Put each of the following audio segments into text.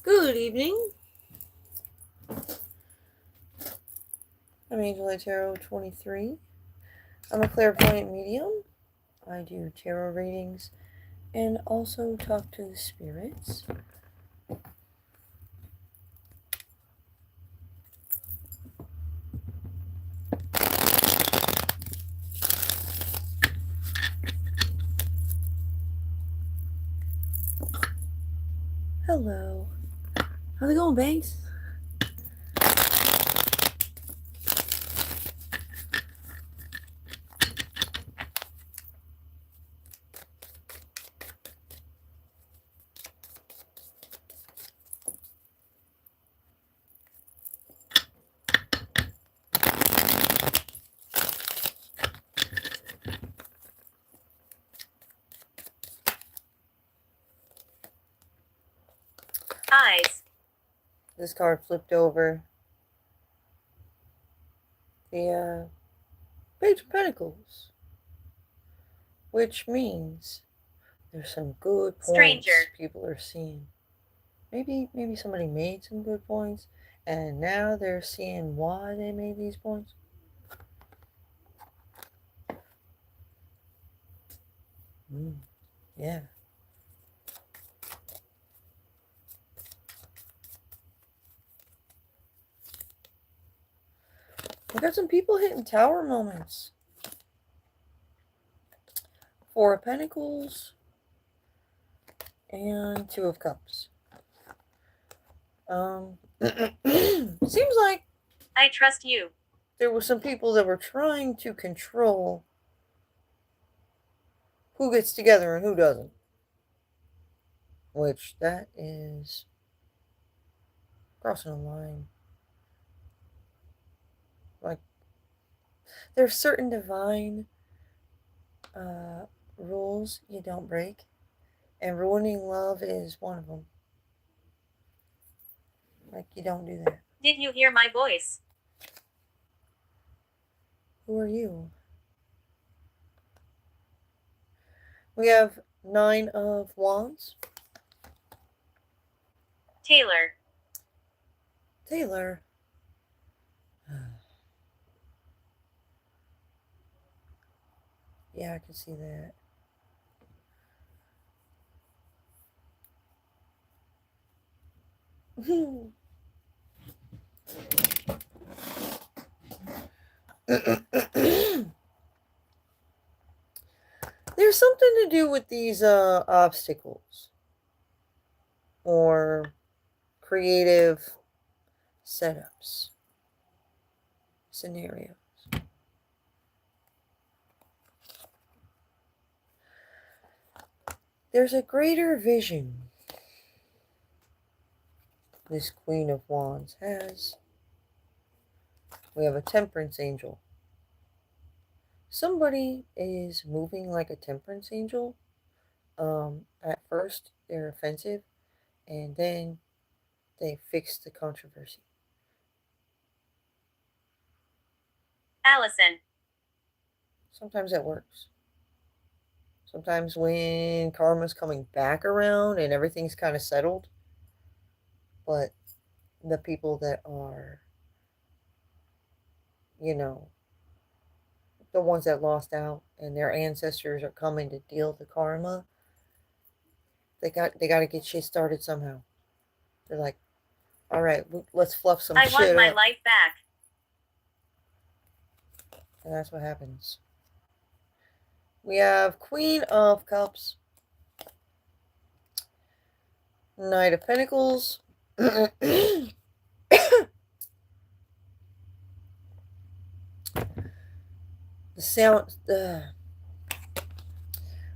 Good evening. I'm ALT23. I'm a clairvoyant medium. I do tarot readings and also talk to the spirits. Hello. How's it going, Banks? Eyes. This card flipped over. The Page of Pentacles. Which means there's some good points Stranger. people are seeing. Maybe somebody made some good points and now they're seeing why they made these points. Yeah. We got some people hitting tower moments. Four of Pentacles and Two of Cups. Seems like I trust you. there were some people that were trying to control who gets together and who doesn't. Which, that is crossing a line. Like, there's certain divine rules you don't break, and ruining love is one of them. Like, you don't do that. Did you hear my voice? Who are you? We have 9 of Wands. Taylor. Taylor. Yeah, I can see that. There's something to do with these obstacles or creative setups, scenarios. There's a greater vision this Queen of Wands has. We have a Temperance Angel. Somebody is moving like a Temperance Angel. At first, they're offensive, and then they fix the controversy. Allison. Sometimes that works. Sometimes when karma's coming back around and everything's kind of settled, but the people that are, the ones that lost out and their ancestors are coming to deal the karma, they got to get shit started somehow. They're like, all right, let's fluff some shit up. I want my life back. And that's what happens. We have Queen of Cups, Knight of Pentacles, the sound,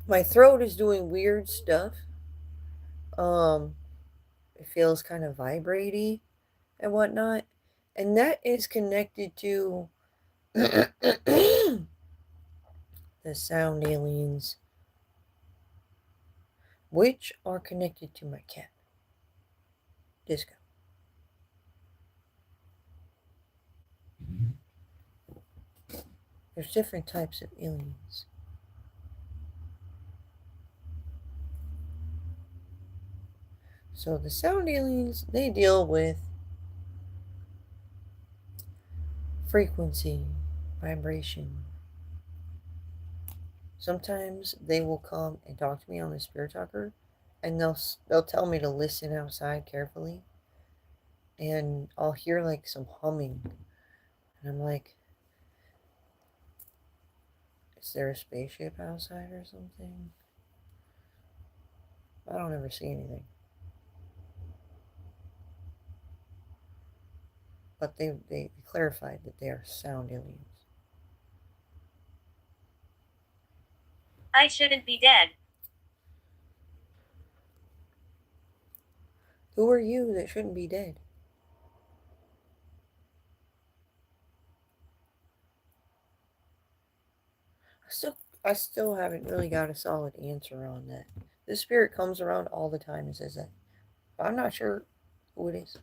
my throat is doing weird stuff. It feels kind of vibraty and whatnot, and that is connected to the sound aliens, which are connected to my cat, Disco. There's different types of aliens. So the sound aliens, they deal with frequency, vibration. Sometimes they will come and talk to me on the spirit talker, and they'll tell me to listen outside carefully, and I'll hear like some humming, and I'm like, is there a spaceship outside or something? I don't ever see anything. But they clarified that they are sound aliens. I shouldn't be dead. Who are you that shouldn't be dead? I still haven't really got a solid answer on that. This spirit comes around all the time and says that. But I'm not sure who it is.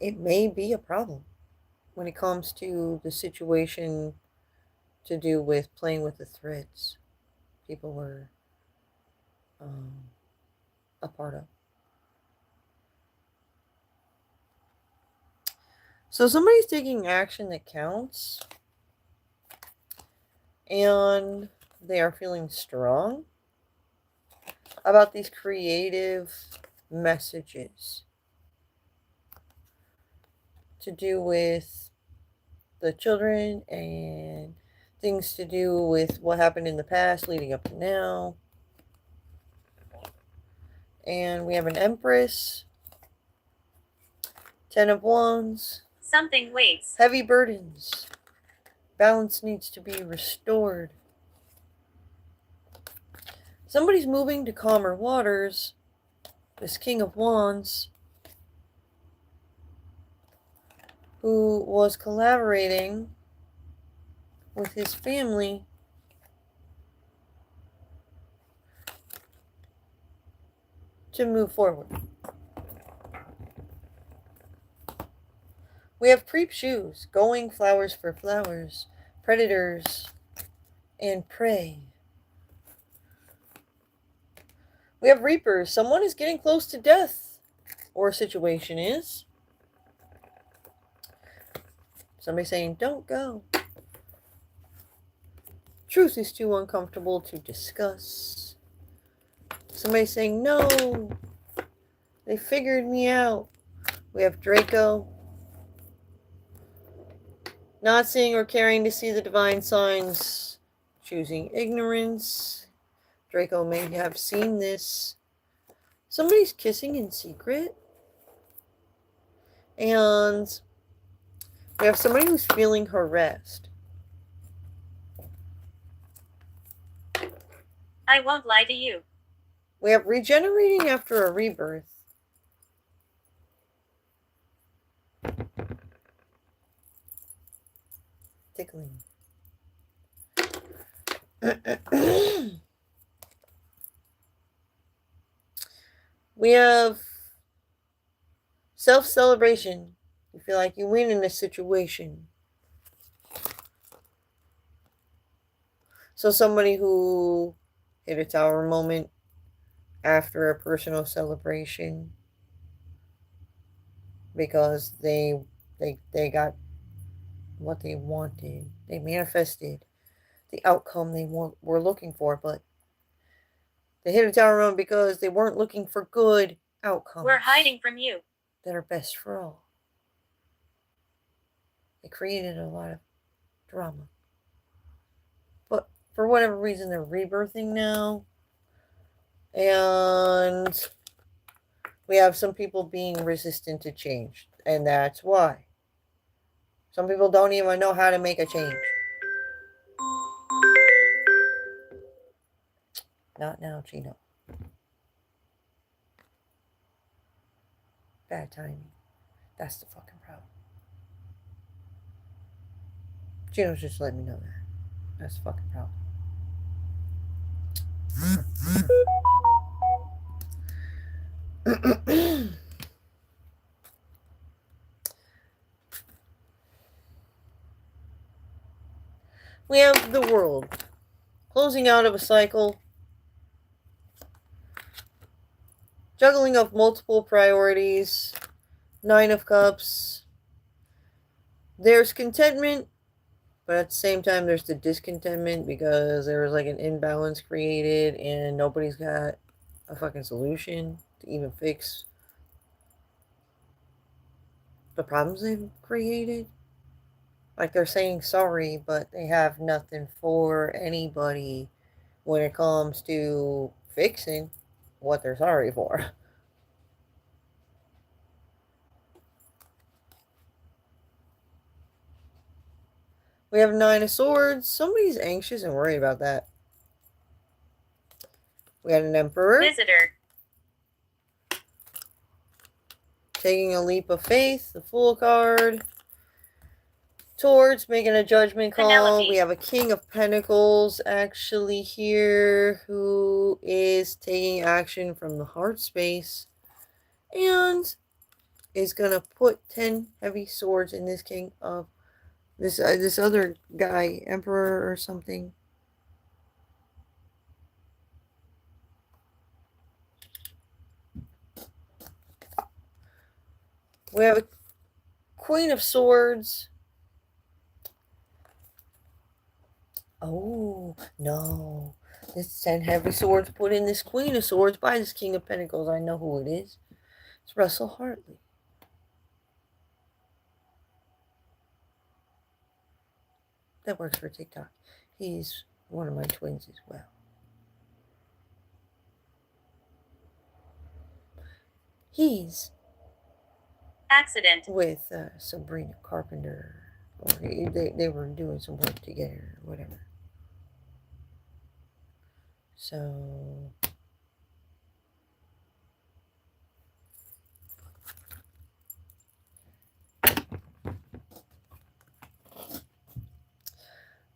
It may be a problem when it comes to the situation to do with playing with the threads people were a part of. So somebody's taking action that counts, and they are feeling strong about these creative messages to do with the children and things to do with what happened in the past leading up to now. And we have an Empress, 10 of Wands. Something waits. Heavy burdens. Balance needs to be restored. Somebody's moving to calmer waters. This King of Wands, who was collaborating with his family to move forward. We have creep shoes, going flowers for flowers, predators, and prey. We have reapers. Someone is getting close to death, or a situation is. Somebody saying, don't go. Truth is too uncomfortable to discuss. Somebody saying, no, they figured me out. We have Draco. Not seeing or caring to see the divine signs. Choosing ignorance. Draco may have seen this. Somebody's kissing in secret. And we have somebody who's feeling harassed. I won't lie to you. We have regenerating after a rebirth. Tickling. We have self-celebration. You feel like you win in a situation. So somebody who hit a tower moment after a personal celebration because they got what they wanted. They manifested the outcome they were looking for, but they hit a tower moment because they weren't looking for good outcomes. We're hiding from you. That are best for all. They created a lot of drama. But for whatever reason, they're rebirthing now. And we have some people being resistant to change. And that's why. Some people don't even know how to make a change. Not now, Chino. Bad timing. That's the fucking problem. Chino's just letting me know that. That's the fucking problem. We have the World. Closing out of a cycle. Juggling of multiple priorities. Nine of Cups. There's contentment, but at the same time, there's the discontentment because there was like an imbalance created and nobody's got a fucking solution to even fix the problems they've created. Like they're saying sorry, but they have nothing for anybody when it comes to fixing what they're sorry for. We have Nine of Swords. Somebody's anxious and worried about that. We had an Emperor. Visitor. Taking a leap of faith. The Fool card. Towards making a judgment call. Penelope. We have a King of Pentacles actually here who is taking action from the heart space and is going to put 10 heavy swords in this King of this other guy, Emperor or something. We have a Queen of Swords. Oh, no. This 10 heavy swords put in this Queen of Swords by this King of Pentacles. I know who it is. It's Russell Hartley. That works for TikTok. He's one of my twins as well. He's Accident. with Sabrina Carpenter. Or they were doing some work together or whatever. So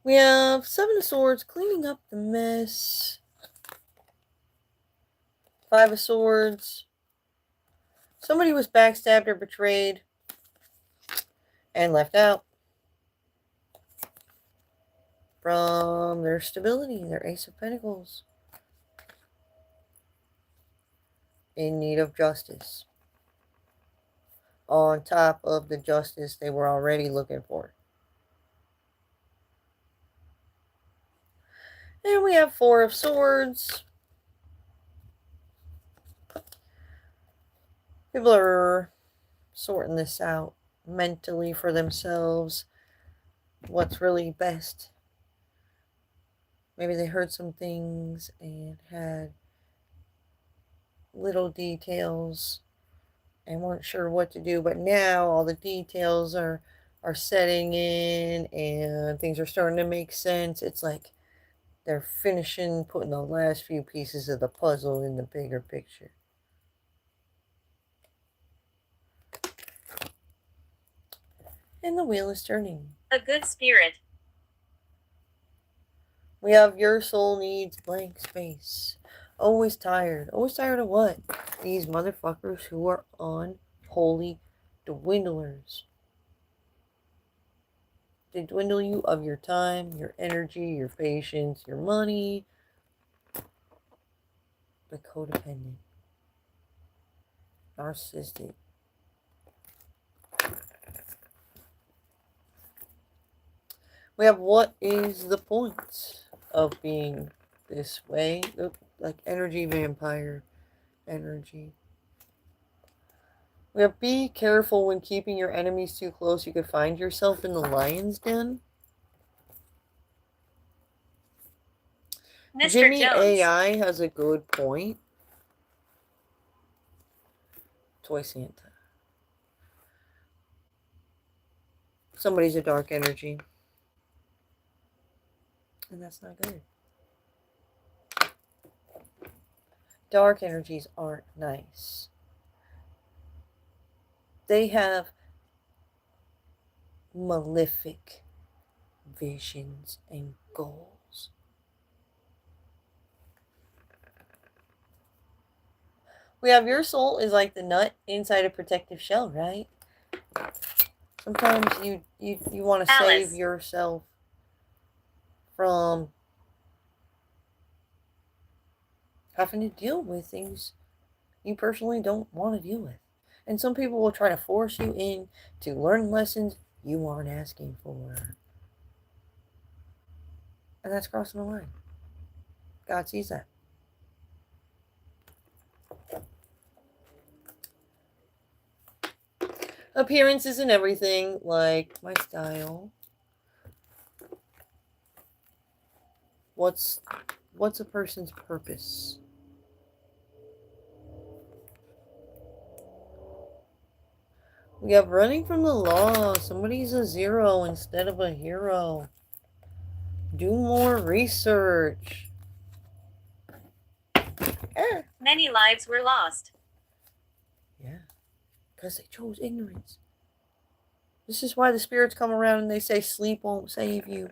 we have Seven of Swords cleaning up the mess. Five of Swords. Somebody was backstabbed or betrayed and left out from their stability, their Ace of Pentacles. In need of justice. On top of the justice they were already looking for. And we have Four of Swords. People are sorting this out mentally for themselves. What's really best. Maybe they heard some things and had little details and weren't sure what to do, but now all the details are setting in and things are starting to make sense. It's like they're finishing putting the last few pieces of the puzzle in the bigger picture. And the wheel is turning. A good spirit. We have Your Soul Needs Blank Space. Always tired. Always tired of what? These motherfuckers who are unholy dwindlers. They dwindle you of your time, your energy, your patience, your money. The codependent. Narcissistic. We have what is the point of being this way? Like energy vampire energy. We have be careful when keeping your enemies too close. You could find yourself in the lion's den. Mr. Jimmy Jones. AI has a good point. Toy Santa. Somebody's a dark energy. And that's not good. Dark energies aren't nice. They have malefic visions and goals. We have your soul is like the nut inside a protective shell, right? Sometimes you want to save yourself from having to deal with things you personally don't want to deal with. And some people will try to force you in to learn lessons you aren't asking for. And that's crossing the line. God sees that. Appearances and everything, like my style. What's a person's purpose? We have running from the law. Somebody's a zero instead of a hero. Do more research. Many lives were lost. Yeah, because they chose ignorance. This is why the spirits come around and they say sleep won't save you.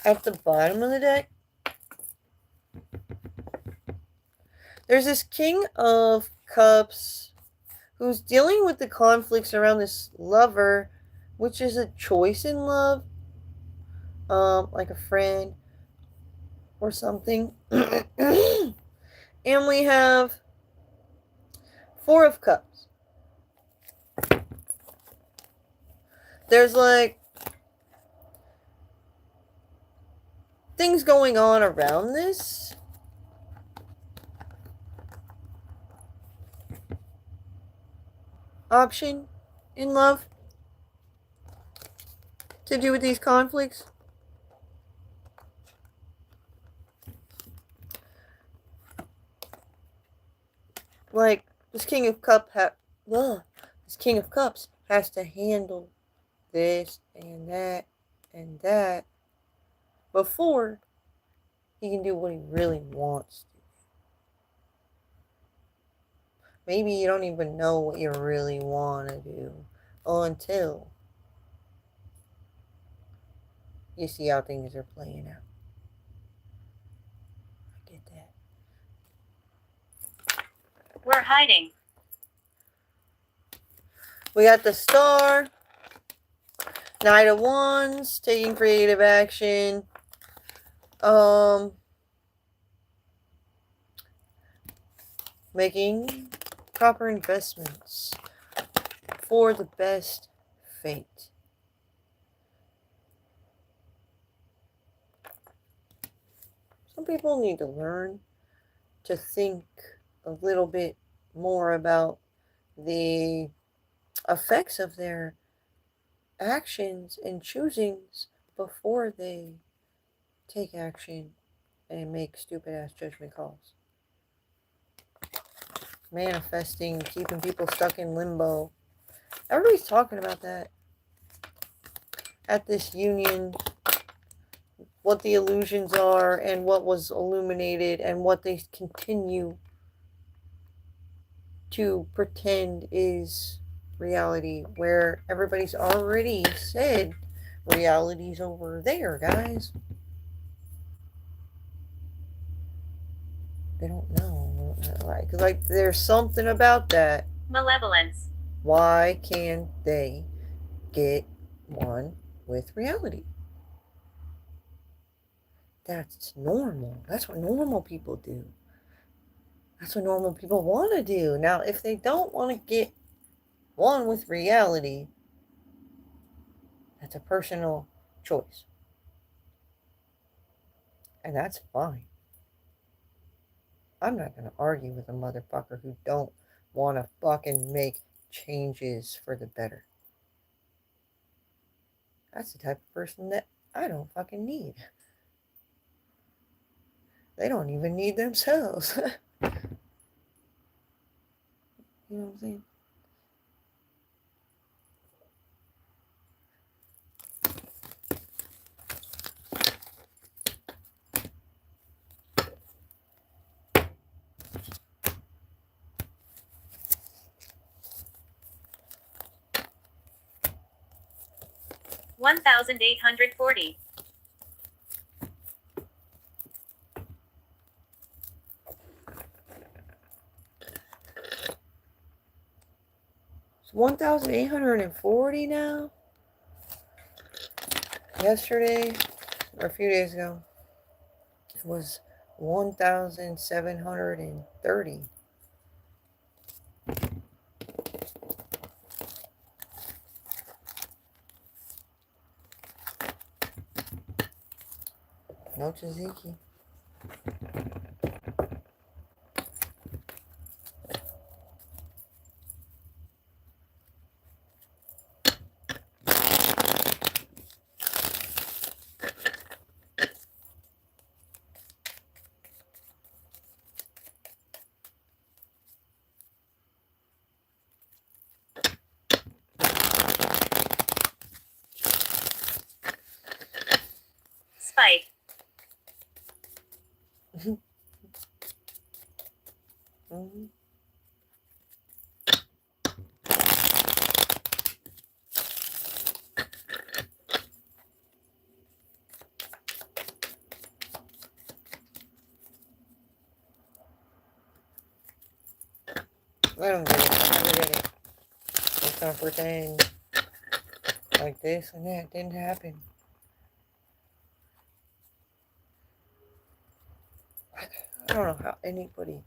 At the bottom of the deck, there's this King of Cups who's dealing with the conflicts around this lover, which is a choice in love, like a friend or something. And we have Four of Cups. There's like things going on around this. Option in love to do with these conflicts. Like this King of Cups has to handle this and that before he can do what he really wants to. Maybe you don't even know what you really want to do until you see how things are playing out. I get that. We're hiding. We got the Star, Knight of Wands, taking creative action. Making proper investments for the best fate. Some people need to learn to think a little bit more about the effects of their actions and choosings before they take action and make stupid ass judgment calls. Manifesting, keeping people stuck in limbo. Everybody's talking about that at this union, what the illusions are and what was illuminated and what they continue to pretend is reality, where everybody's already said reality's over there, guys. They don't know. Like there's something about that. Malevolence. Why can't they get one with reality? That's normal. That's what normal people do. That's what normal people want to do. Now, if they don't want to get one with reality, that's a personal choice. And that's fine. I'm not going to argue with a motherfucker who don't want to fucking make changes for the better. That's the type of person that I don't fucking need. They don't even need themselves. You know what I'm saying? $1,840. It's 1,840 now. Yesterday, or a few days ago, it was 1,730. No tzatziki. Spike. Mm-hmm. I don't get it. I never get it. It's gonna pretend like this and that didn't happen. I don't know how anybody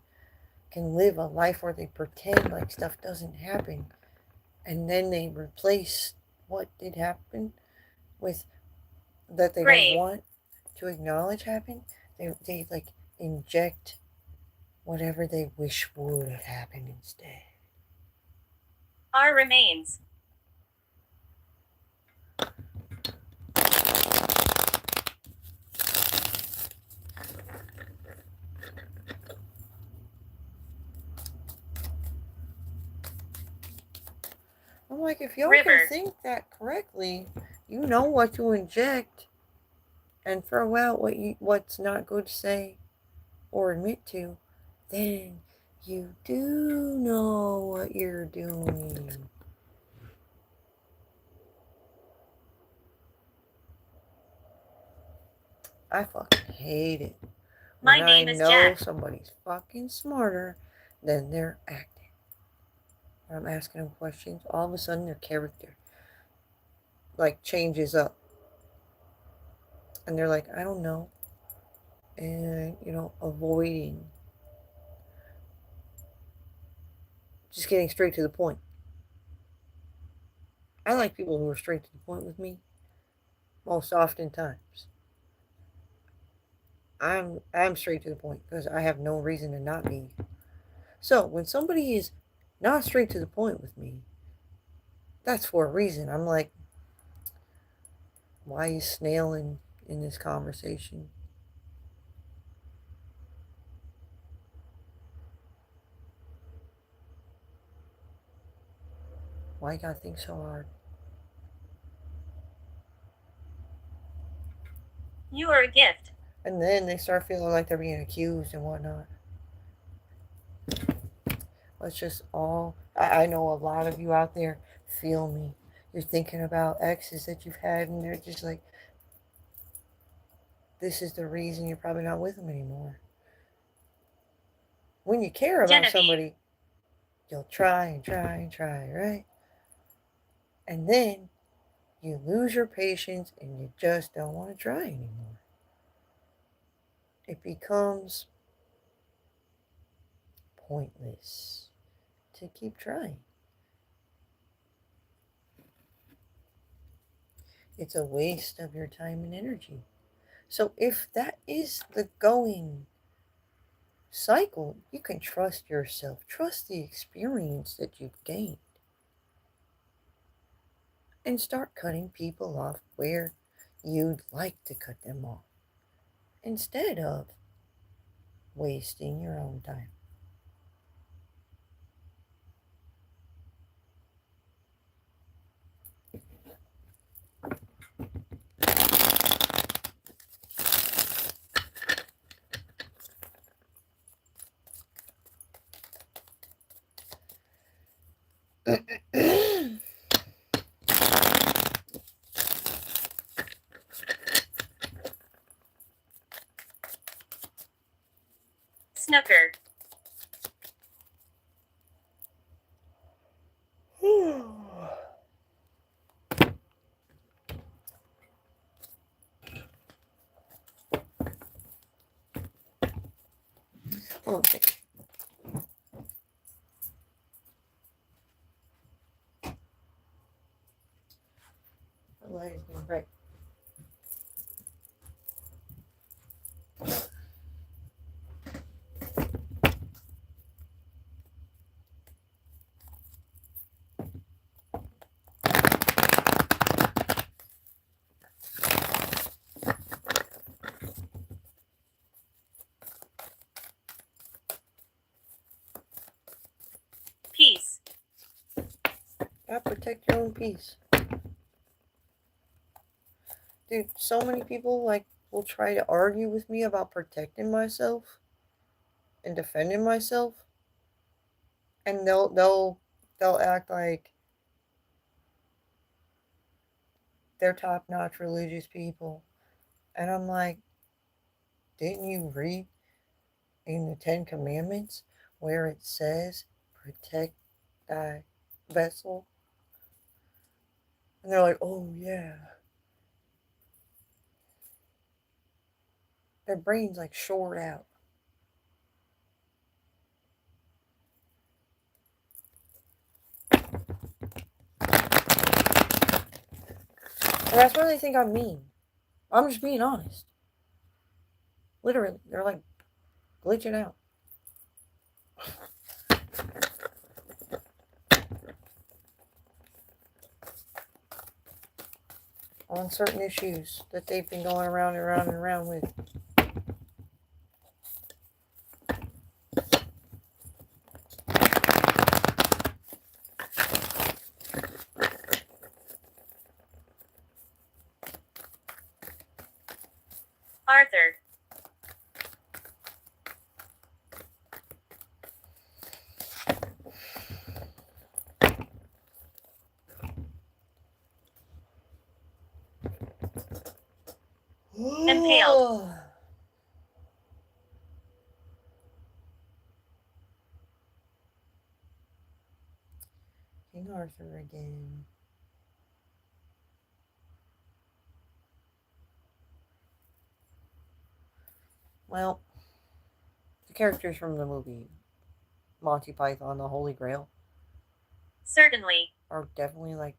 can live a life where they pretend like stuff doesn't happen and then they replace what did happen with that they don't want to acknowledge happened. They like inject whatever they wish would have happened instead. Our remains. I'm like, if y'all can think that correctly, you know what to inject and throw out what's not good to say or admit to, then you do know what you're doing. I fucking hate it when I know somebody's fucking smarter than they're acting. When I'm asking them questions, all of a sudden their character like changes up. And they're like, I don't know. And, avoiding. Just getting straight to the point. I like people who are straight to the point with me. Most oftentimes. I'm straight to the point because I have no reason to not be. So when somebody is not straight to the point with me, that's for a reason. I'm like, why are you snailing in this conversation? Why you gotta think so hard? You are a gift. And then they start feeling like they're being accused and whatnot. Let's just all, I know a lot of you out there feel me. You're thinking about exes that you've had and they're just like, this is the reason you're probably not with them anymore. When you care about somebody, you'll try and try and try, right? And then you lose your patience and you just don't want to try anymore. It becomes pointless to keep trying. It's a waste of your time and energy. So if that is the going cycle, you can trust yourself. Trust the experience that you've gained. And start cutting people off where you'd like to cut them off. Instead of wasting your own time. Snooker. Okay. The light is being bright. Peace. Gotta protect your own peace. Dude, so many people will try to argue with me about protecting myself and defending myself, and they'll act like they're top-notch religious people. And I'm like, didn't you read in the Ten Commandments where it says protect thy vessel? And they're like, oh yeah. Their brain's like short out. And that's why they think I'm mean. I'm just being honest. Literally, they're like glitching out on certain issues that they've been going around and around and around with. Arthur. Impaled. King Arthur again. Well, the characters from the movie Monty Python, the Holy Grail, Certainly. are definitely like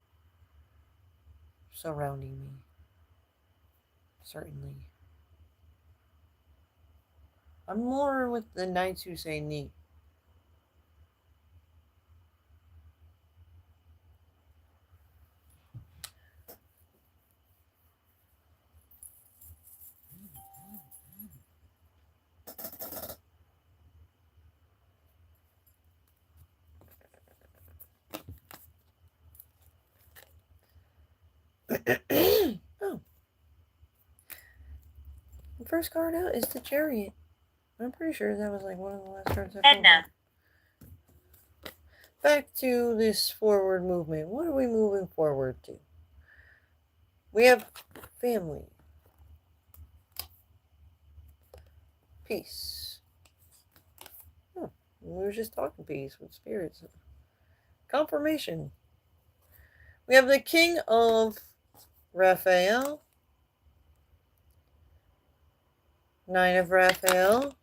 surrounding me. Certainly. I'm more with the knights who say neat. Oh. The first card out is the Chariot. I'm pretty sure that was like one of the last cards I pulled. Edna. Back to this forward movement. What are we moving forward to? We have family. Peace. Oh, we were just talking peace with spirits. Confirmation. We have the King of Raphael. Nine of Raphael.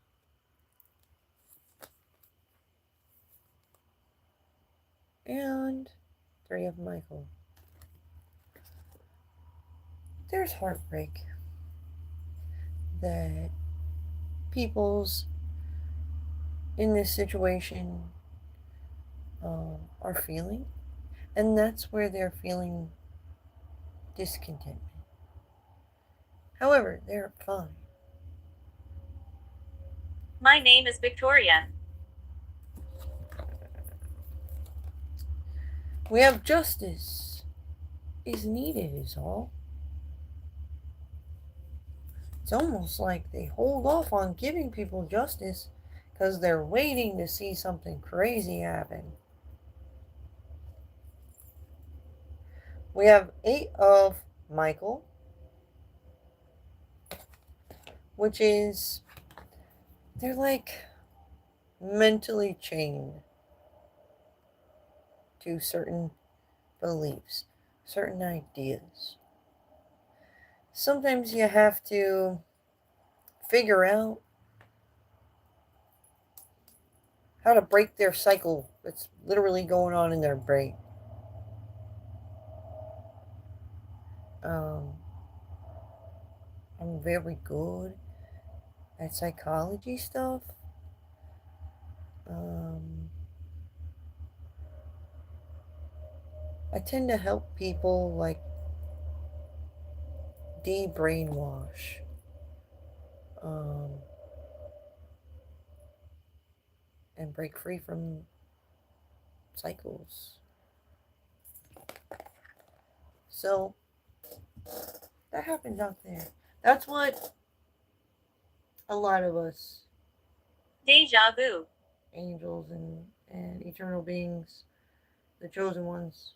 And Three of Michael. There's heartbreak that people's in this situation are feeling, and that's where they're feeling discontentment. However, they're fine. My name is Victoria. We have justice is needed is all. It's almost like they hold off on giving people justice because they're waiting to see something crazy happen. We have Eight of Michael, which is they're like mentally chained to certain beliefs, certain ideas. Sometimes you have to figure out how to break their cycle that's literally going on in their brain. Um, I'm very good at psychology stuff. Um, I tend to help people like de-brainwash. Um, and break free from cycles. So that happens out there. That's what a lot of us, Deja vu. angels and eternal beings, the chosen ones,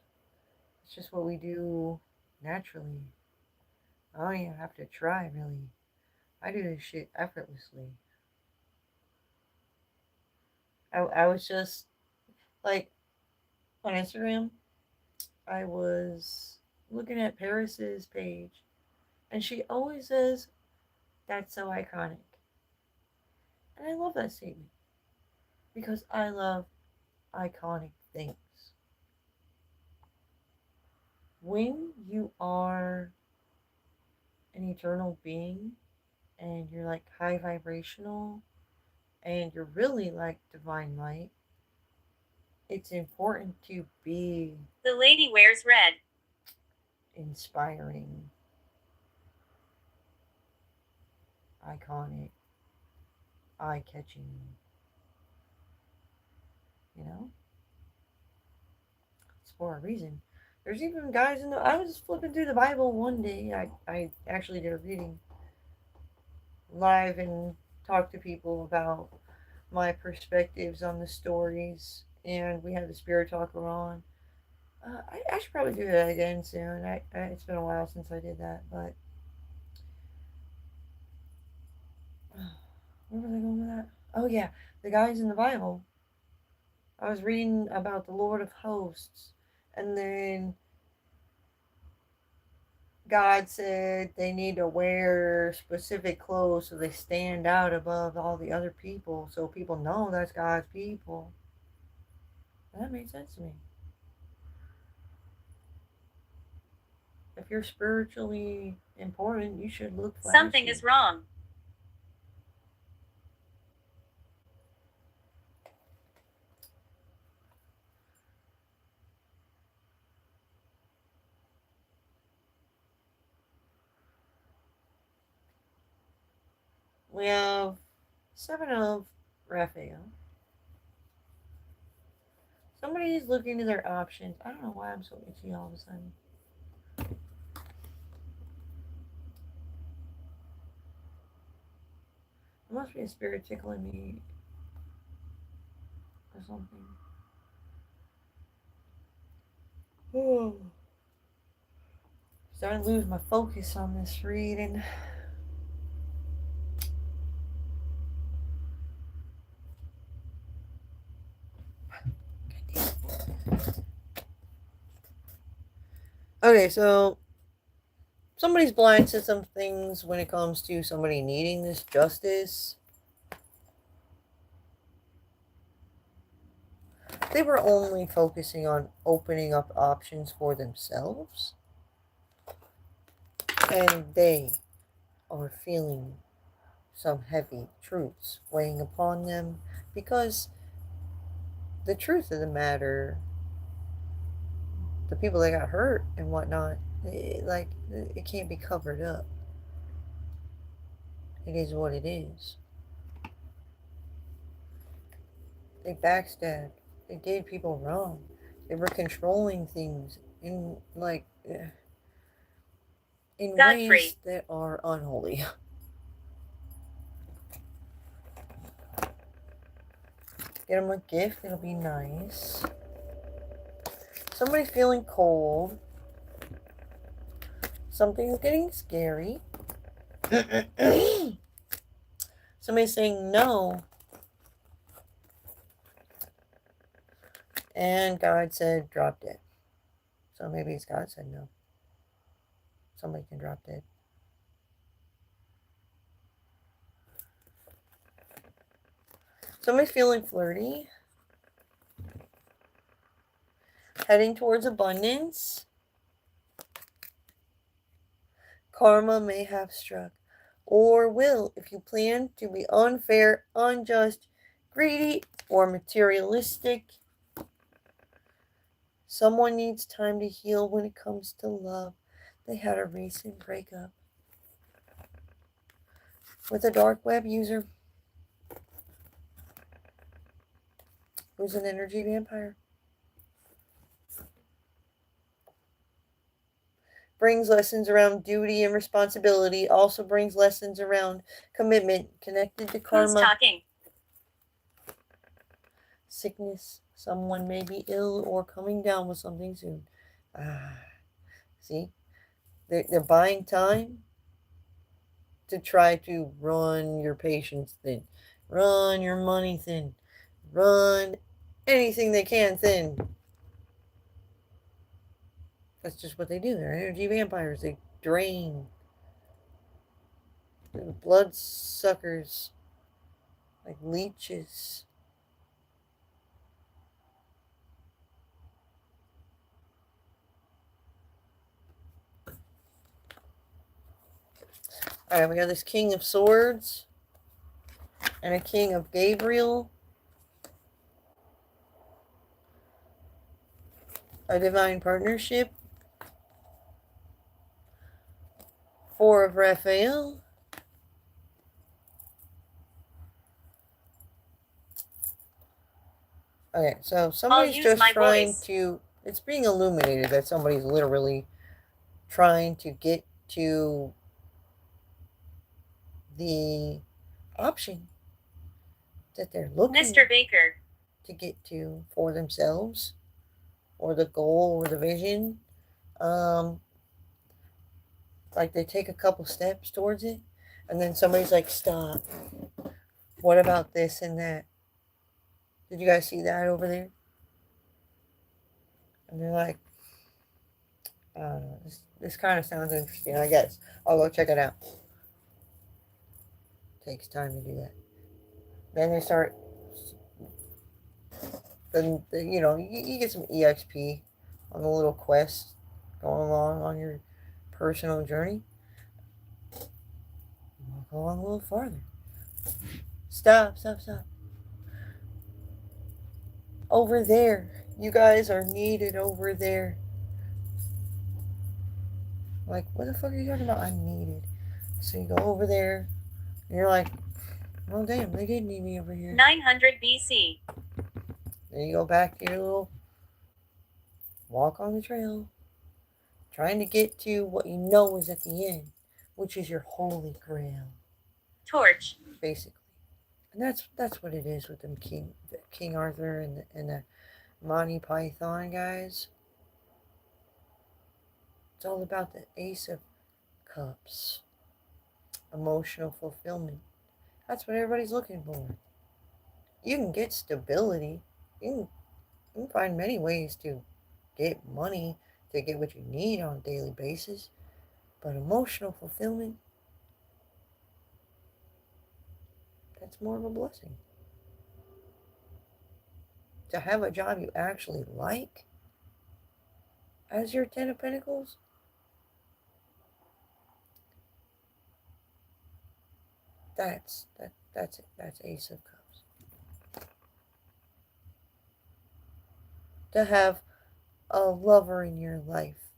it's just what we do naturally. I don't even have to try, really. I do this shit effortlessly. I was just, like, on Instagram, I was looking at Paris's page, and she always says, "That's so iconic." And I love that statement because I love iconic things. When you are an eternal being and you're like high vibrational and you're really like divine light, it's important to be The lady wears red. inspiring, iconic, eye catching, you know? It's for a reason. There's even guys in the. I was flipping through the Bible one day. I actually did a reading live and talked to people about my perspectives on the stories, and we had the spirit talker on. I should probably do that again soon. It's been a while since I did that, but where was I going with that? Oh yeah, the guys in the Bible. I was reading about the Lord of Hosts, and then God said they need to wear specific clothes so they stand out above all the other people, so people know that's God's people. And that made sense to me. If you're spiritually important, you should look Something flashy. is wrong. We have seven of Raphael. Somebody's looking to their options. I don't know why I'm so itchy all of a sudden. It must be a spirit tickling me or something. Oh, starting to lose my focus on this reading. Okay, so somebody's blind to some things when it comes to somebody needing this justice. They were only focusing on opening up options for themselves, and they are feeling some heavy truths weighing upon them because the truth of the matter, the people that got hurt and whatnot, it can't be covered up. It is what it is. They backstabbed. They did people wrong. They were controlling things in ways Godfrey. that are unholy. Get them a gift. It'll be nice. Somebody's feeling cold. Something's getting scary. Somebody's saying no. And God said drop dead. So maybe it's God said no. Somebody can drop dead. Somebody's feeling flirty. heading towards abundance. Karma may have struck, or will, if you plan to be unfair, unjust, greedy, or materialistic. Someone needs time to heal when it comes to love. They had a recent breakup with a dark web user who's an energy vampire. Brings lessons around duty and responsibility, also brings lessons around commitment connected to karma. Who's talking? Sickness. Someone may be ill or coming down with something soon. See? They're buying time to try to run your patience thin, run your money thin, run anything they can thin. That's just what they do. They're energy vampires. They drain. They're blood suckers. Like leeches. Alright, we got this King of Swords. And a King of Gabriel. A divine partnership. 4 of Raphael. Okay, so somebody's just trying to... It's being illuminated that somebody's literally trying to get to the option that they're looking Mr. Baker to get to for themselves, or the goal or the vision. Like they take a couple steps towards it, and then somebody's like, stop. What about this and that? Did you guys see that over there? And they're like, I don't know, this kind of sounds interesting, I guess. I'll go check it out. Takes time to do that. Then they start, then you get some EXP on the little quest going along on your personal journey. Walk along a little farther. Stop. Over there. You guys are needed over there. Like, what the fuck are you talking about? I'm needed. So you go over there, and you're like, well, damn, they did need me over here. 900 BC. Then you go back to your little walk on the trail, trying to get to what you know is at the end, which is your holy grail. Torch. Basically. And that's what it is with them King Arthur and the Monty Python guys. It's all about the Ace of Cups. Emotional fulfillment. That's what everybody's looking for. You can get stability. You can find many ways to get money, to get what you need on a daily basis. But emotional fulfillment, that's more of a blessing. To have a job you actually like as your 10 of Pentacles, that's it. That's Ace of Cups. To have a lover in your life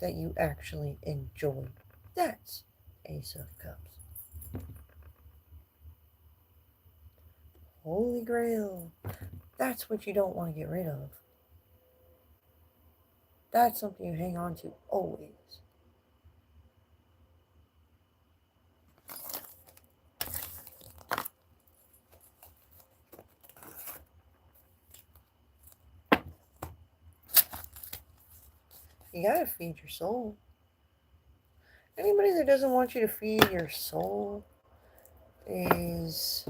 that you actually enjoy, that's Ace of Cups. Holy Grail, that's what you don't want to get rid of. That's something you hang on to always. You gotta feed your soul. Anybody that doesn't want you to feed your soul is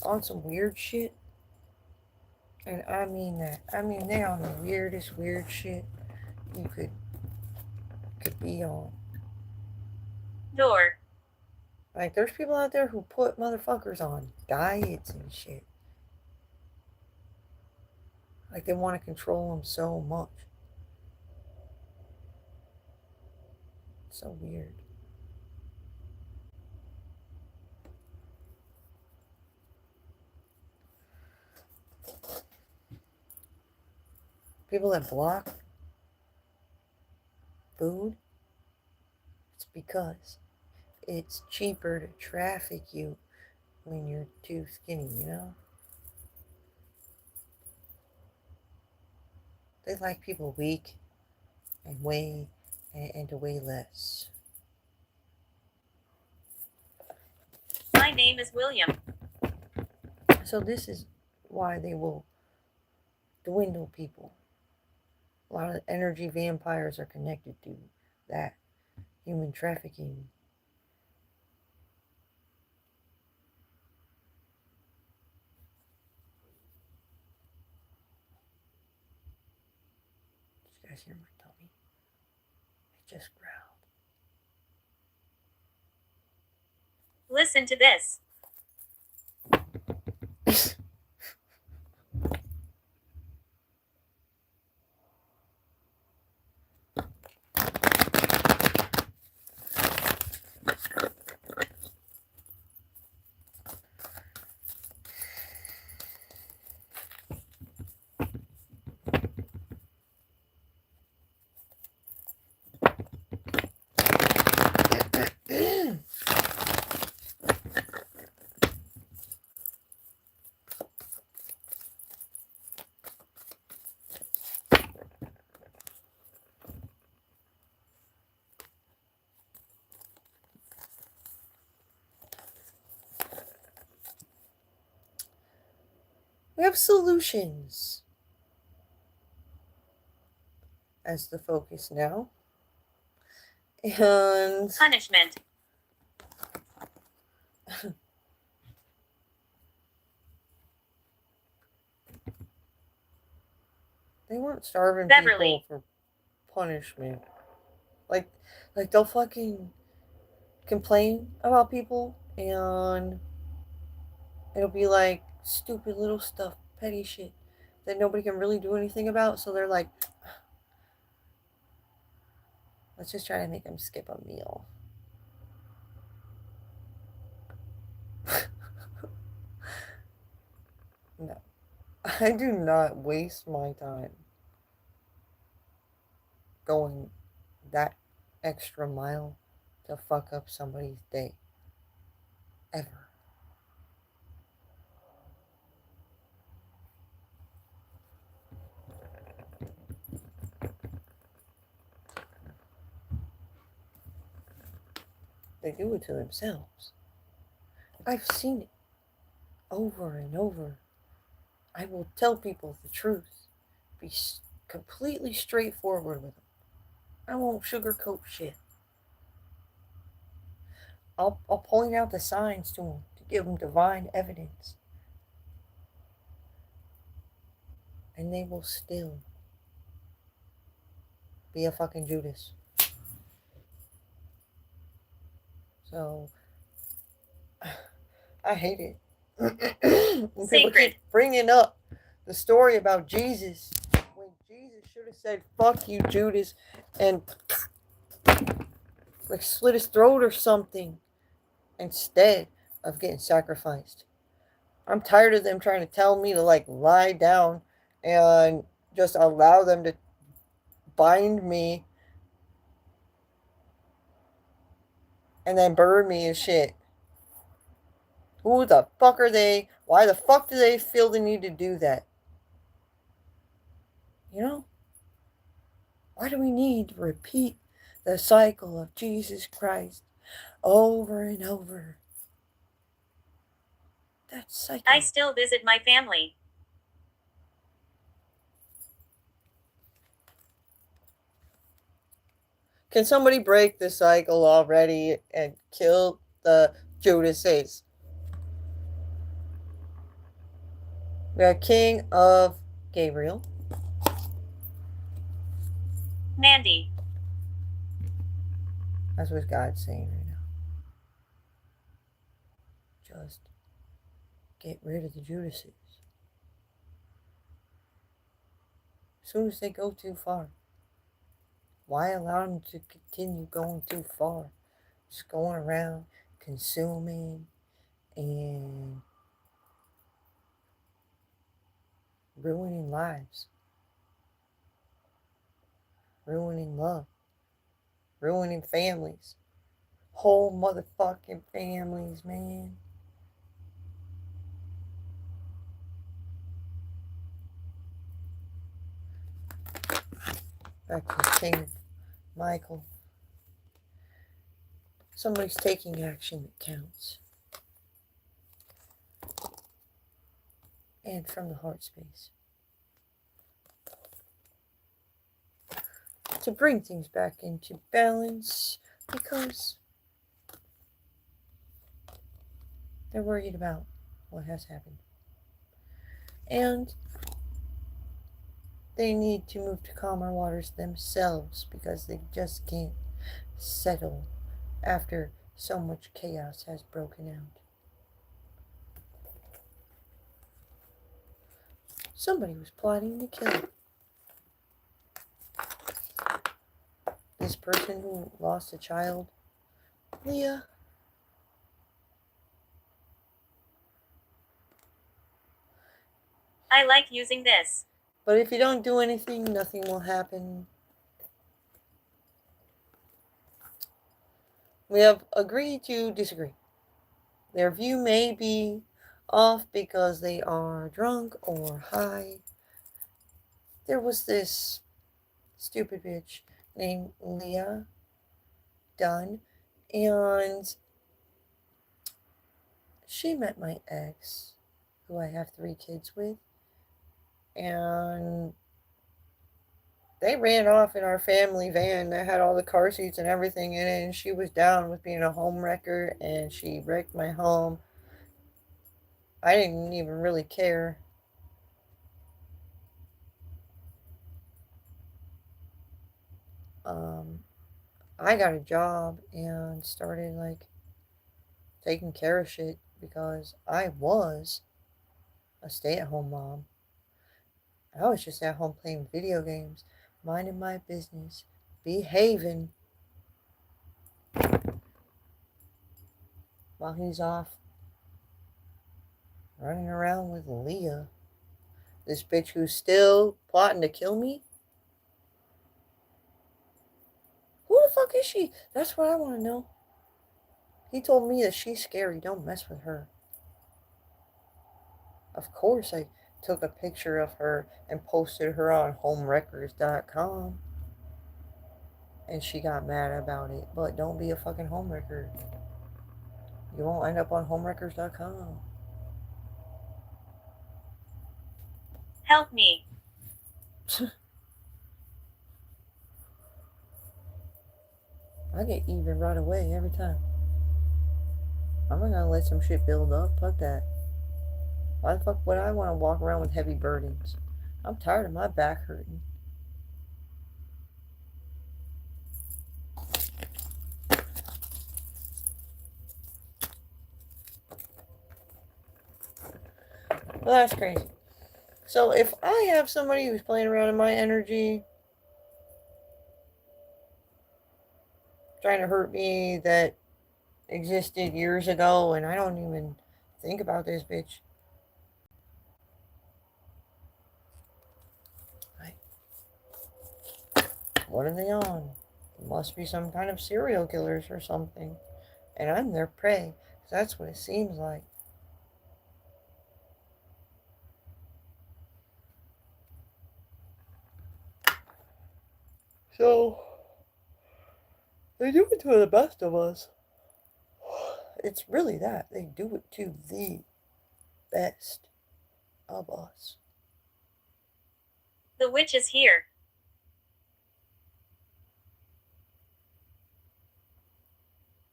on some weird shit. And I mean that. I mean, they're on the weirdest weird shit you could be on. Door. Like, there's people out there who put motherfuckers on diets and shit. Like they want to control them so much. It's so weird. People that block food, it's because it's cheaper to traffic you when you're too skinny, you know? They like people weak and and to weigh less. My name is William. So this is why they will dwindle people. A lot of energy vampires are connected to that human trafficking. Did you guys hear my tummy? It just growled. Listen to this. We have solutions as the focus now. And Punishment. they weren't starving Beverly. people for punishment. Like they'll fucking complain about people and it'll be like stupid little stuff, petty shit that nobody can really do anything about. So they're like, let's just try to make them skip a meal. No, I do not waste my time going that extra mile to fuck up somebody's day. Ever. They do it to themselves. I've seen it over and over. I will tell people the truth. Be completely straightforward with them. I won't sugarcoat shit. I'll point out the signs to them to give them divine evidence. And they will still be a fucking Judas. So, I hate it. When people keep bringing up the story about Jesus, when Jesus should have said, fuck you, Judas, and like slit his throat or something instead of getting sacrificed. I'm tired of them trying to tell me to like lie down and just allow them to bind me and then burn me and shit. Who the fuck are they? Why the fuck do they feel the need to do that? You know? Why do we need to repeat the cycle of Jesus Christ over and over? That cycle. I still visit my family. Can somebody break the cycle already and kill the Judases? We are King of Gabriel. Mandy. That's what God's saying right now. Just get rid of the Judases. As soon as they go too far. Why allow them to continue going too far? Just going around consuming and ruining lives, ruining love, ruining families. Whole motherfucking families, man. Back to King Michael. Somebody's taking action that counts. And from the heart space. To bring things back into balance because they're worried about what has happened. And they need to move to calmer waters themselves because they just can't settle after so much chaos has broken out. Somebody was plotting to kill this person who lost a child. Leah. I like using this. But if you don't do anything, nothing will happen. We have agreed to disagree. Their view may be off because they are drunk or high. There was this stupid bitch named Leah Dunn, and she met my ex, who I have 3 kids with, and they ran off in our family van that had all the car seats and everything in it, and she was down with being a home wrecker, and she wrecked my home. I didn't even really care. I got a job and started like taking care of shit because I was a stay-at-home mom. I was just at home playing video games, minding my business, behaving while he's off running around with Leah, this bitch who's still plotting to kill me. Who the fuck is she? That's what I want to know. He told me that she's scary. Don't mess with her. Of course, I took a picture of her and posted her on homewreckers.com. And she got mad about it. But don't be a fucking homewrecker. You won't end up on homewreckers.com. Help me. I get even right away every time. I'm not gonna let some shit build up. Fuck that. Why the fuck would I want to walk around with heavy burdens? I'm tired of my back hurting. Well, that's crazy. So if I have somebody who's playing around in my energy, trying to hurt me that existed years ago, and I don't even think about this bitch. What are they on? It must be some kind of serial killers or something. And I'm their prey. That's what it seems like. So, they do it to the best of us. It's really that. They do it to the best of us. The witch is here.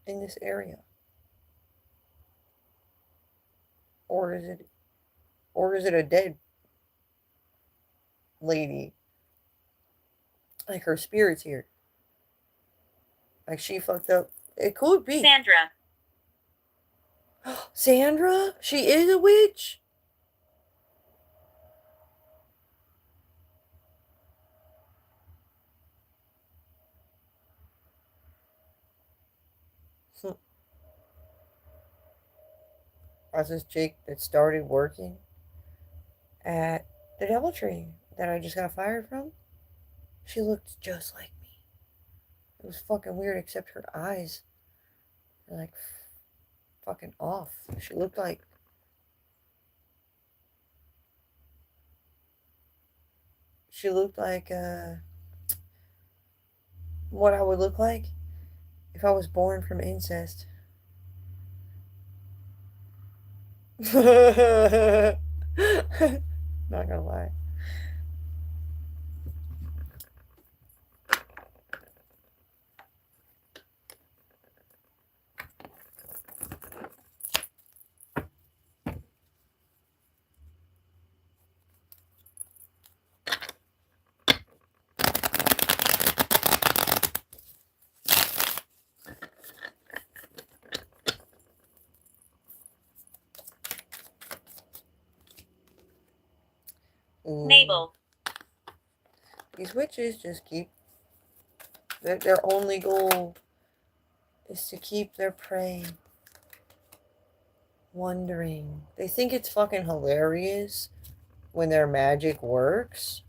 In this area. Or is it a dead lady? Like her spirit's here. Like she fucked up. It could be. Sandra. Sandra? She is a witch? How's this chick that started working at the DoubleTree that I just got fired from? She looked just like me. It was fucking weird, except her eyes were like fucking off. She looked like what I would look like if I was born from incest. Not gonna lie. Mabel. These witches just keep their only goal is to keep their prey wondering. They think it's fucking hilarious when their magic works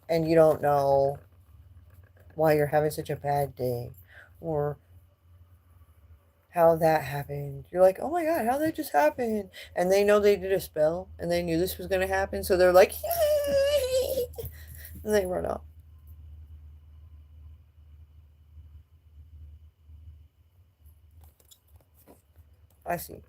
and you don't know why you're having such a bad day or how that happened. You're like, oh my god, how did that just happen? And they know they did a spell and they knew this was going to happen, so they're like, and they run off. I see.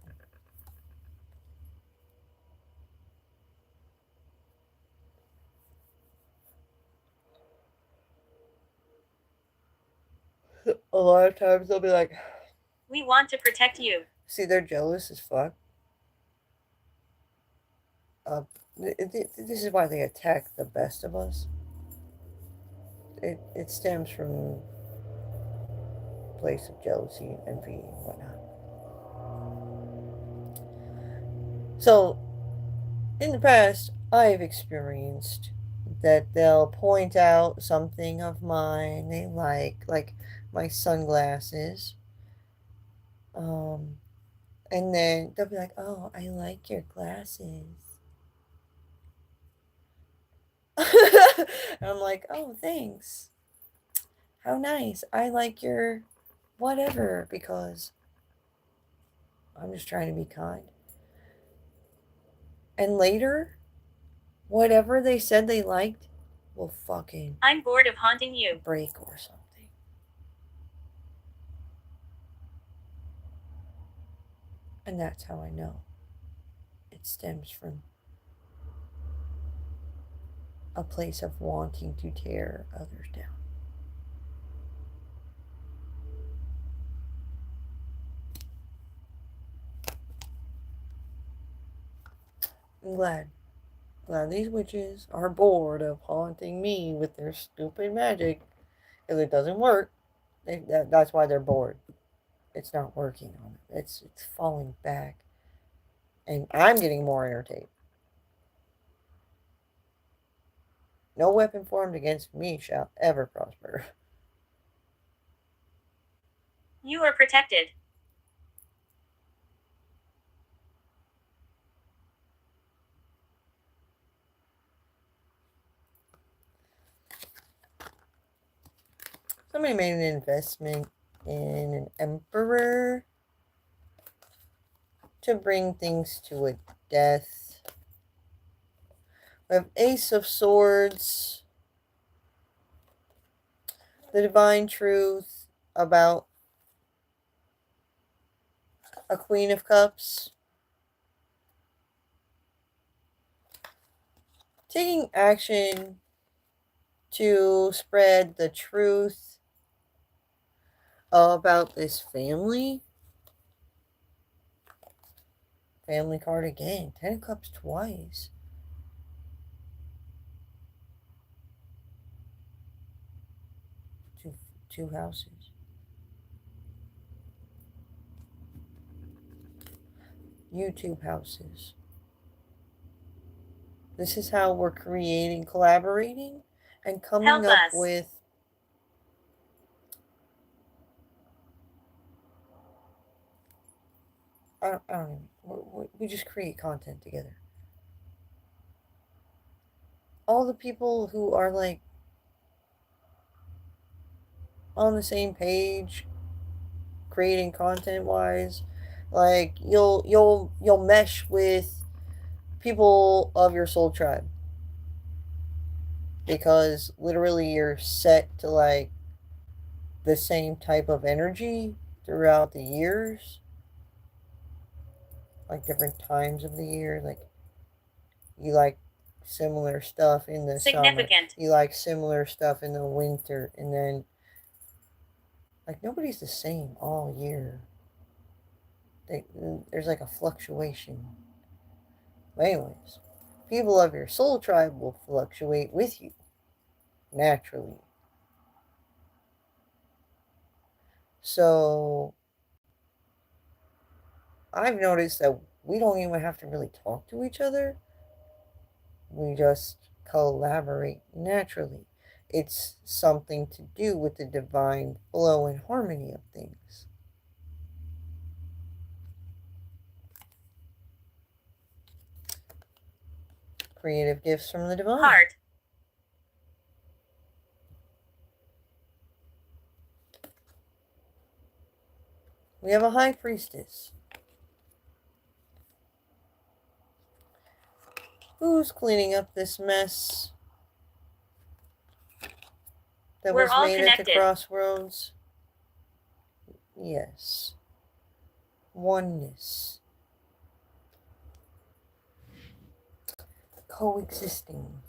A lot of times they'll be like, we want to protect you. See, they're jealous as fuck. This is why they attack the best of us. It stems from a place of jealousy, envy, and whatnot. So, in the past, I've experienced that they'll point out something of mine they like my sunglasses. And then they'll be like, "Oh, I like your glasses." And I'm like, "Oh, thanks. How nice. I like your whatever because I'm just trying to be kind." And later, whatever they said they liked will fucking I'm bored of haunting you. break or something. And that's how I know it stems from a place of wanting to tear others down. I'm glad these witches are bored of haunting me with their stupid magic. If it doesn't work, that's why they're bored. It's not working on it. It's falling back, and I'm getting more irritated. No weapon formed against me shall ever prosper. You are protected. Somebody made an investment in an emperor to bring things to a death. We have Ace of Swords, the divine truth about a Queen of Cups. Taking action to spread the truth about this family. Family card again. 10 of Cups twice. Two houses. YouTube houses. This is how we're creating, collaborating, and coming Help up us. with I don't even We just create content together. All the people who are like on the same page, creating content wise, like you'll mesh with people of your soul tribe because literally you're set to like the same type of energy throughout the years, like different times of the year. Like you like similar stuff in the summer, you like similar stuff in the winter, and then like nobody's the same all year. They, there's like a fluctuation. But anyways, people of your soul tribe will fluctuate with you naturally. So I've noticed that we don't even have to really talk to each other. We just collaborate naturally. It's something to do with the divine flow and harmony of things. Creative gifts from the divine. Heart. We have a high priestess. Who's cleaning up this mess that We're was all made connected. at the crossroads? Yes. Oneness. Coexisting.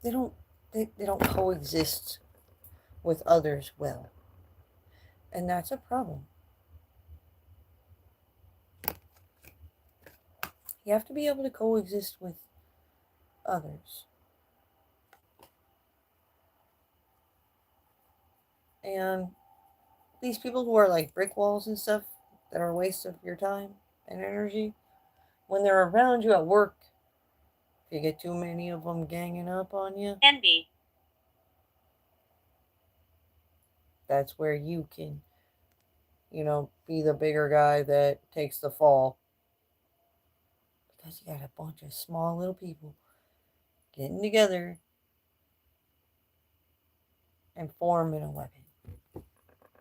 They don't they don't coexist with others well. And that's a problem. You have to be able to coexist with others. And these people who are like brick walls and stuff that are a waste of your time and energy, when they're around you at work, if you get too many of them ganging up on you, Envy. that's where you can, be the bigger guy that takes the fall. Because you got a bunch of small little people getting together and forming a weapon,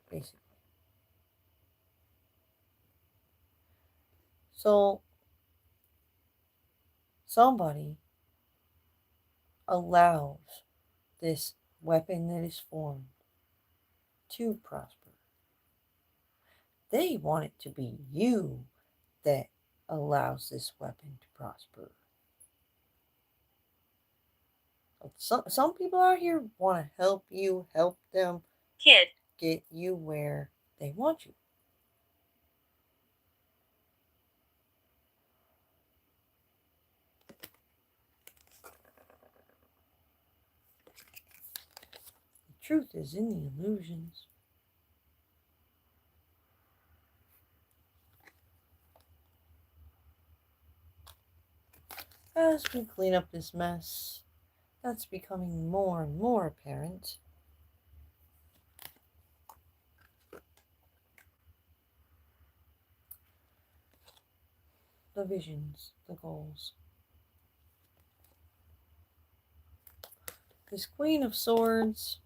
basically. So, somebody allows this weapon that is formed to prosper. They want it to be you that allows this weapon to prosper. Some people out here want to help you, help them Kid. get you where they want you. The truth is in the illusions. As we clean up this mess, that's becoming more and more apparent. The visions, the goals. This Queen of Swords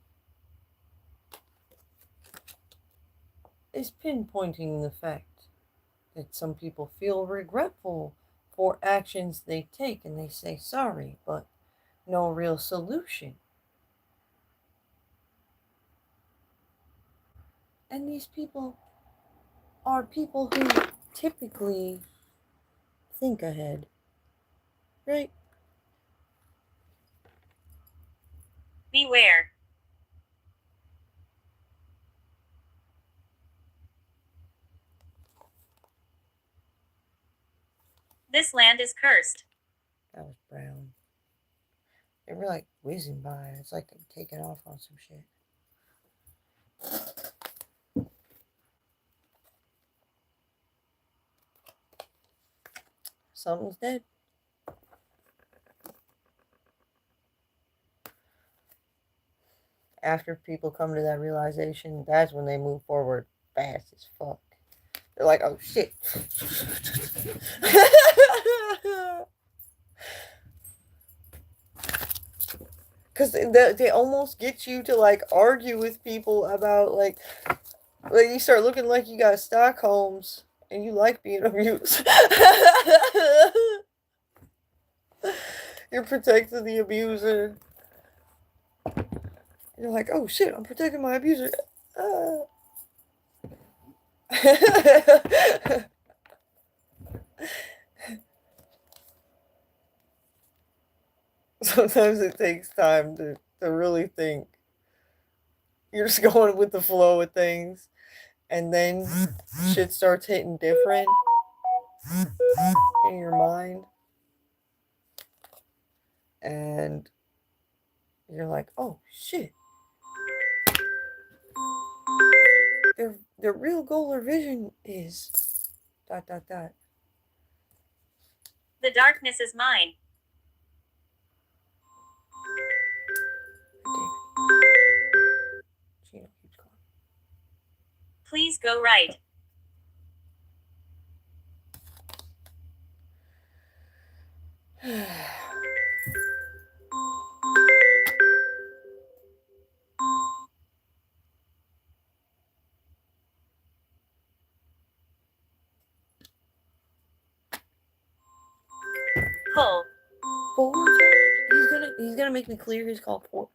is pinpointing the fact that some people feel regretful for actions they take and they say sorry, but no real solution. And these people are people who typically think ahead, right? Beware. This land is cursed. That was brown. They were like whizzing by. It's like they're taking off on some shit. Something's dead. after people come to that realization, that's when they move forward fast as fuck. They're like, oh shit. Because they almost get you to like argue with people about like you start looking like you got Stockholm's and you like being abused. You're protecting the abuser. You're like, oh shit, I'm protecting my abuser. Sometimes it takes time to really think. You're just going with the flow of things, and then shit starts hitting different in your mind, and you're like, oh shit. Their real goal or vision is ... The darkness is mine. Gino keeps calling. Please go right. Pull. 4 he's gonna make me clear his call 4.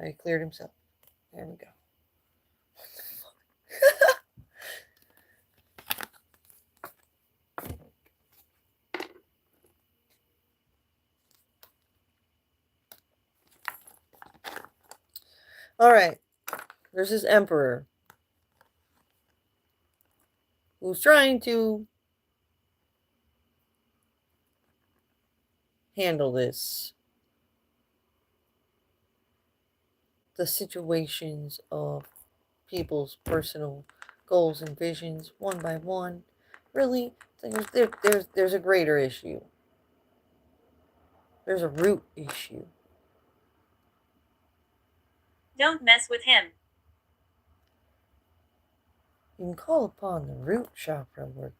He cleared himself. There we go. Alright. There's this emperor who's trying to handle this. The situations of people's personal goals and visions one by one. Really, there's a greater issue. There's a root issue. Don't mess with him. You can call upon the root chakra work.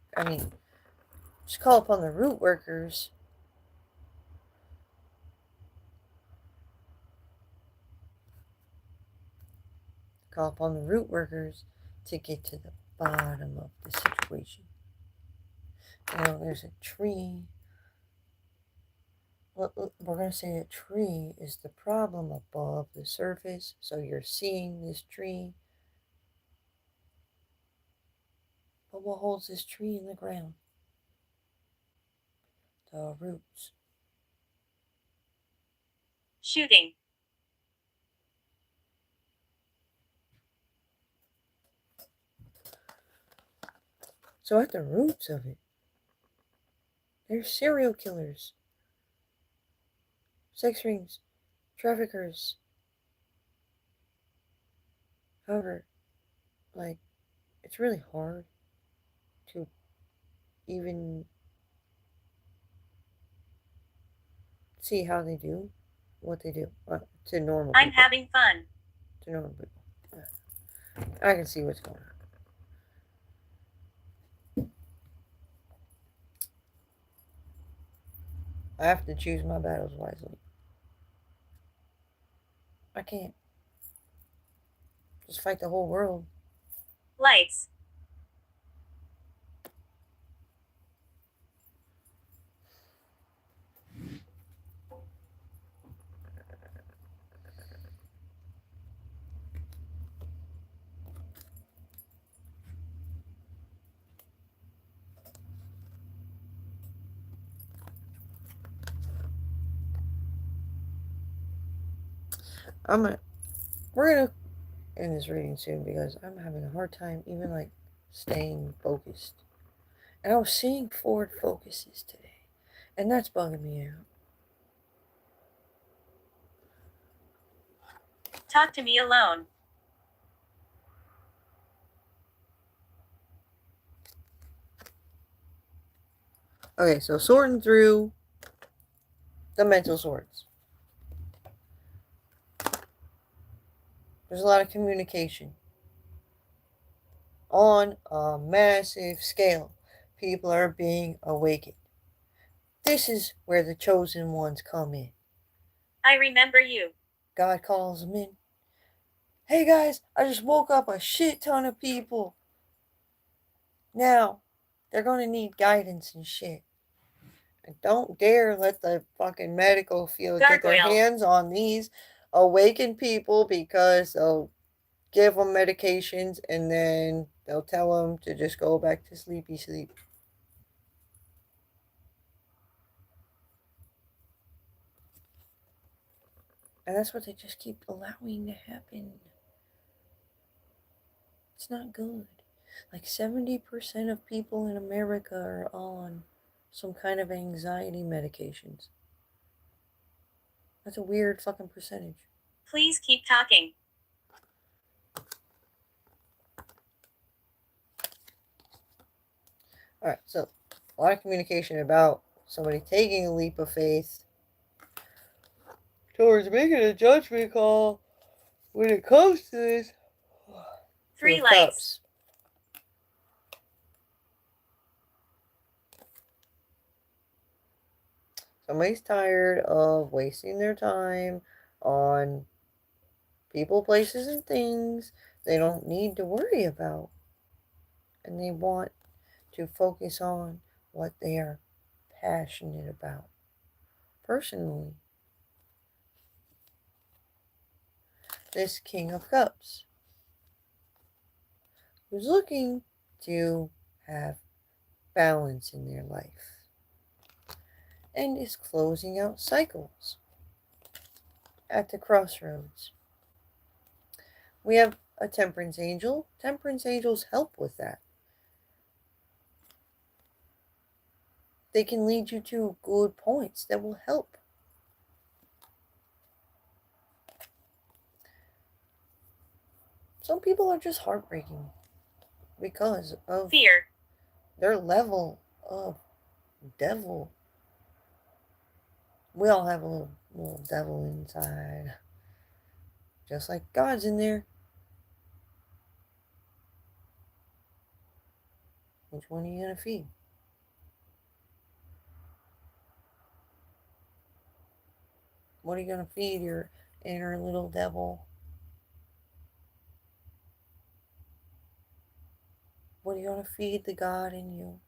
Just call upon the root workers. Call upon the root workers to get to the bottom of the situation. There's a tree. We're going to say a tree is the problem above the surface. So you're seeing this tree. But what holds this tree in the ground? The roots. Shooting. So at the roots of it, there's serial killers, sex rings, traffickers. However, it's really hard to even see how they do what they do to normal people. I'm having fun. To normal people. I can see what's going on. I have to choose my battles wisely. I can't just fight the whole world. Lights. We're gonna end this reading soon because I'm having a hard time even staying focused. And I was seeing forward focuses today, and that's bugging me out. Talk to me alone. Okay, so sorting through the mental swords. There's a lot of communication on a massive scale. People are being awakened. This is where the chosen ones come in. I remember you. God calls them in. Hey guys, I just woke up a shit ton of people. Now, they're going to need guidance and shit. And don't dare let the fucking medical field get their Gargoyle. hands on these awakened people, because they'll give them medications and then they'll tell them to just go back to sleepy sleep. And that's what they just keep allowing to happen. It's not good. Like 70% of people in America are on some kind of anxiety medications. That's a weird fucking percentage. Please keep talking. Alright, so a lot of communication about somebody taking a leap of faith towards making a judgment call when it comes to this. 3 Two of lights. Cups. Somebody's tired of wasting their time on people, places, and things they don't need to worry about. And they want to focus on what they are passionate about personally. This King of Cups, who's looking to have balance in their life and is closing out cycles at the crossroads. We have a Temperance Angel. Temperance Angels help with that. They can lead you to good points that will help. Some people are just heartbreaking because of Fear. their level of devil. We all have a little devil inside. Just like God's in there. Which one are you going to feed? What are you going to feed your inner little devil? What are you going to feed the God in you?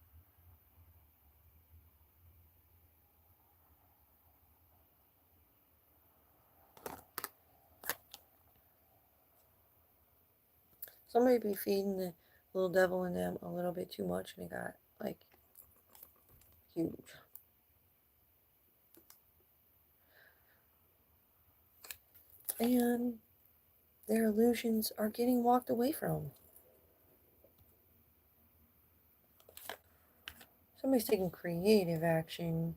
Somebody be feeding the little devil in them a little bit too much, and it got like huge. And their illusions are getting walked away from. Somebody's taking creative action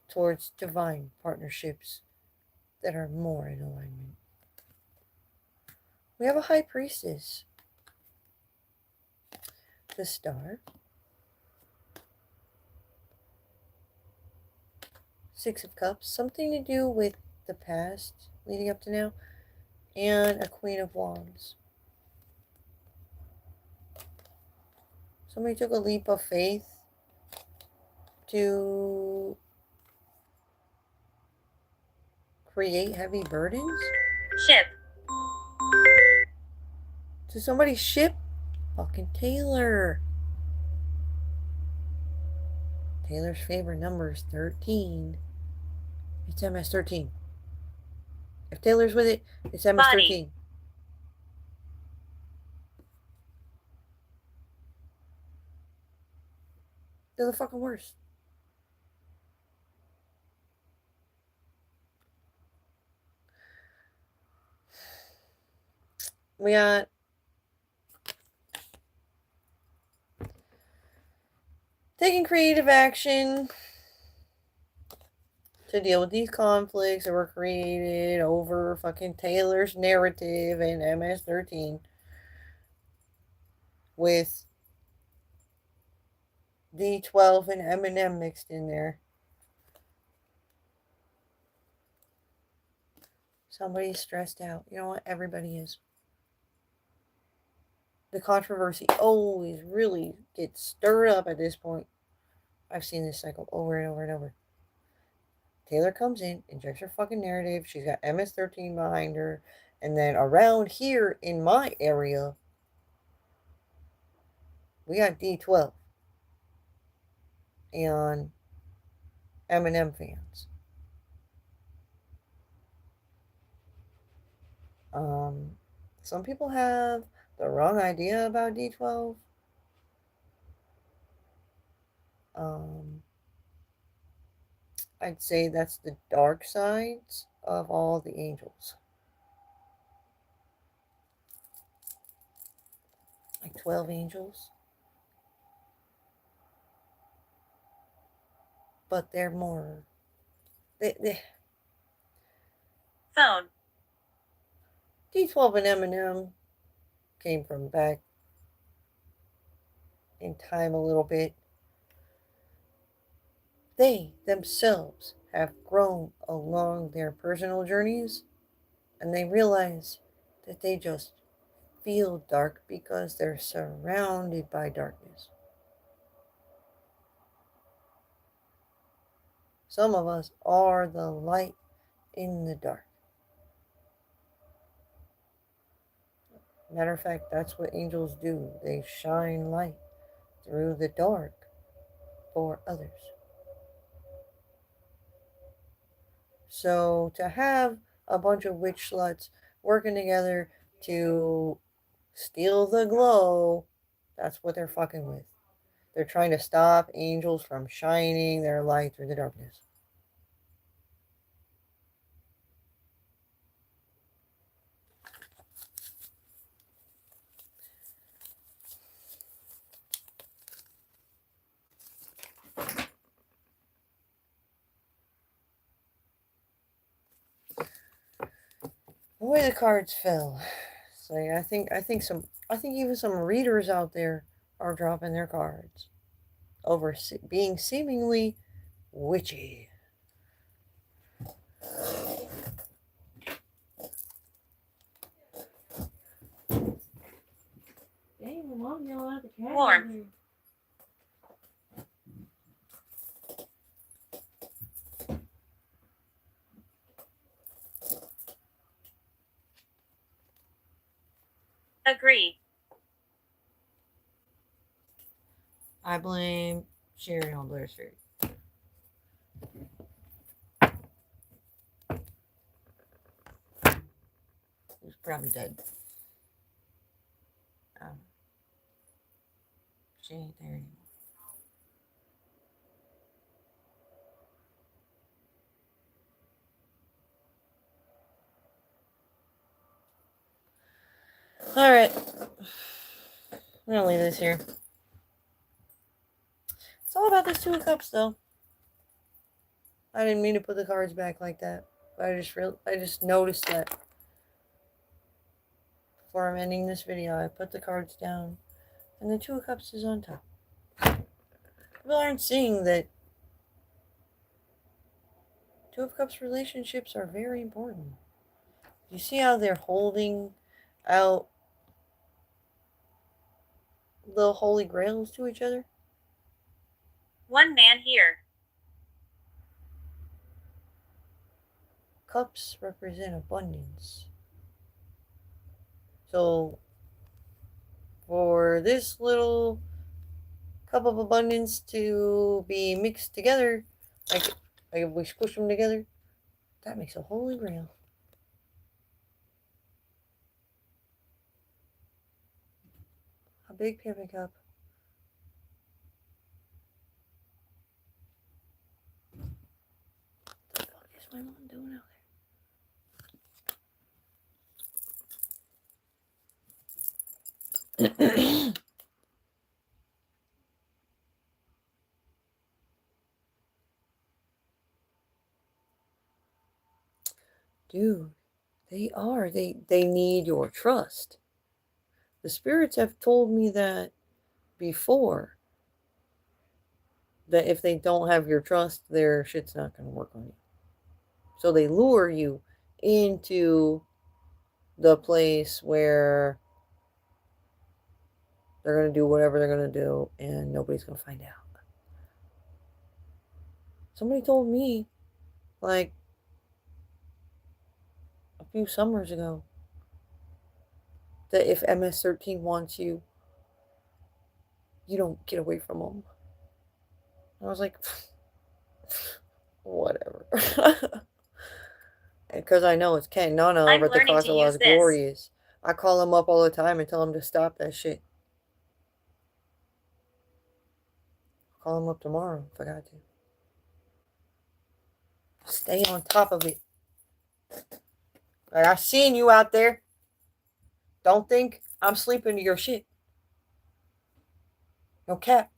towards divine partnerships that are more in alignment. We have a High Priestess, the Star, Six of Cups, something to do with the past leading up to now, and a Queen of Wands. Somebody took a leap of faith to create heavy burdens. Ship. To somebody's ship? Fucking Taylor. Taylor's favorite number is 13. It's MS-13. If Taylor's with it, it's MS-13. Body. They're the fucking worst. We got taking creative action to deal with these conflicts that were created over fucking Taylor's narrative and MS-13 with D12 and Eminem mixed in there. Somebody's stressed out. You know what? Everybody is. The controversy always really gets stirred up at this point. I've seen this cycle over and over and over. Taylor comes in, injects her fucking narrative. She's got MS-13 behind her. And then around here in my area, we got D12 and Eminem fans. Some people have the wrong idea about D12. Um, I'd say that's the dark sides of all the angels. Like 12 angels. But they're more. They Phone. D12 and Eminem came from back in time a little bit. They themselves have grown along their personal journeys, and they realize that they just feel dark because they're surrounded by darkness. Some of us are the light in the dark. Matter of fact, that's what angels do. They shine light through the dark for others. So to have a bunch of witch sluts working together to steal the glow, that's what they're fucking with. They're trying to stop angels from shining their light through the darkness. The way the cards fell. So yeah, I think even some readers out there are dropping their cards over being seemingly witchy. Dang, the mom yelled at the cat. Warmth. Agree. I blame Sherry on Blair's Fairy. Who's probably dead. She ain't there anymore. Alright. I'm gonna leave this here. It's all about this Two of Cups, though. I didn't mean to put the cards back like that, but I just noticed that before I'm ending this video, I put the cards down, and the Two of Cups is on top. People aren't seeing that Two of Cups relationships are very important. You see how they're holding out the holy grails to each other? One man here. Cups represent abundance. So, for this little cup of abundance to be mixed together, like if we squish them together, that makes a holy grail. A big pimping cup. What the fuck is my mom doing out there? Dude, they need your trust. The spirits have told me that before, that if they don't have your trust, their shit's not going to work on you. So they lure you into the place where they're going to do whatever they're going to do and nobody's going to find out. Somebody told me, like, a few summers ago, that if MS-13 wants you, you don't get away from them. I was like, whatever. Because I know it's Ken. No, I'm but the learning cause to of use Lost this. Glory is. I call him up all the time and tell him to stop that shit. I'll call him up tomorrow if I got to. Stay on top of it. Like, I seen you out there. Don't think I'm sleeping to your shit. No cap.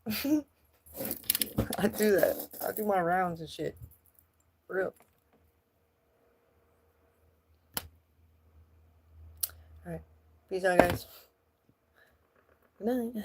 I do that. I do my rounds and shit. For real. Alright. Peace out, guys. Good night.